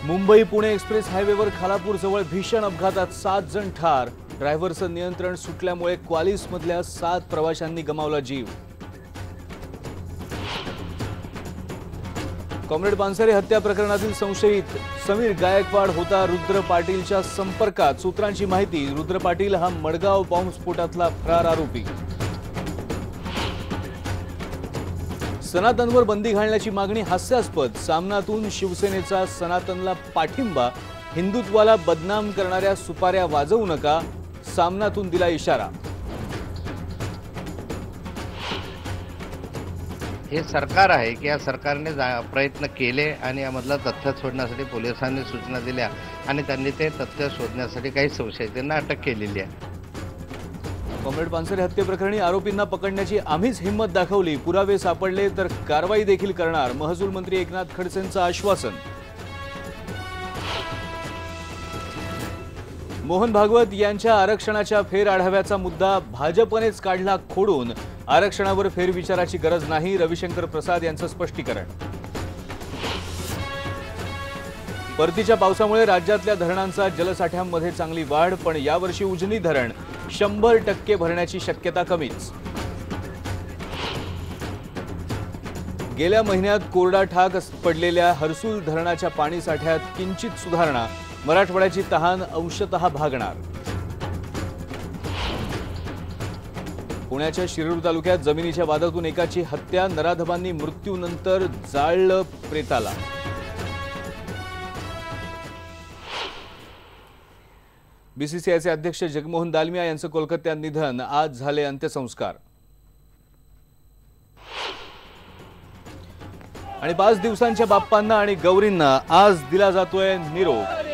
Mumbai Pune express हायवेवर खालापूर जवळ भीषण अपघातात 7 जण ठार। ड्रायव्हरचं नियंत्रण सुटल्यामुळे क्वालिसमधल्या 7 प्रवाशांनी गमावला जीव। कॉम्रेड पानसरे हत्या प्रकरणातील संशयित समीर गायकवाड होता रुद्र पाटीलच्या संपर्कात। सूत्रांची माहिती, रुद्र पाटील हा मडगाव बॉम्बस्फोटातला फरार आरोपी। सनातनवर बंदी घालण्याची मागणी हास्यास्पद। सामनातून शिवसेनेचा सनातनला पाठिंबा। हिंदुत्वाला बदनाम करणाऱ्या सुपाऱ्या वाजवू नका, सामनातून दिला इशारा। हे सरकार आहे की या सरकारने प्रयत्न केले आणि यामधला तथ्य शोधण्यासाठी पोलिसांनी सूचना दिल्या आणि त्यांनी ते तथ्य शोधण्यासाठी काही संशयितांना अटक केलेली आहे। कॉम्रेड पानसरे हत्येप्रकरणी आरोपींना पकडण्याची आम्हीच हिंमत दाखवली। पुरावे सापडले तर कारवाई देखील करणार। महसूल मंत्री एकनाथ खडसेंचं आश्वासन। मोहन भागवत यांच्या आरक्षणाच्या फेरआढाव्याचा मुद्दा भाजपनेच काढला खोडून। आरक्षणावर फेरविचाराची गरज नाही, रविशंकर प्रसाद यांचं स्पष्टीकरण। परतीच्या पावसामुळे राज्यातल्या धरणांचा जलसाठ्यांमध्ये चांगली वाढ, पण यावर्षी उजनी धरण 100% भरण्याची शक्यता कमीच। गेल्या महिन्यात कोरडा ठाक पडलेल्या हर्सुल धरणाच्या पाणी साठ्यात किंचित सुधारणा। मराठवाड्याची तहान अंशतः भागणार। पुण्याच्या शिरूर तालुक्यात जमिनीच्या वादातून एकाची हत्या। नराधमांनी मृत्यूनंतर जाळलं प्रेताला। बीसीसीआयचे अध्यक्ष जगमोहन दालमिया यांचं कोलकात्यात निधन। आज झाले अंत्यसंस्कार। आणि 5 दिवसांच्या बाप्पांना आणि गौरींना आज दिला जातोय निरोप।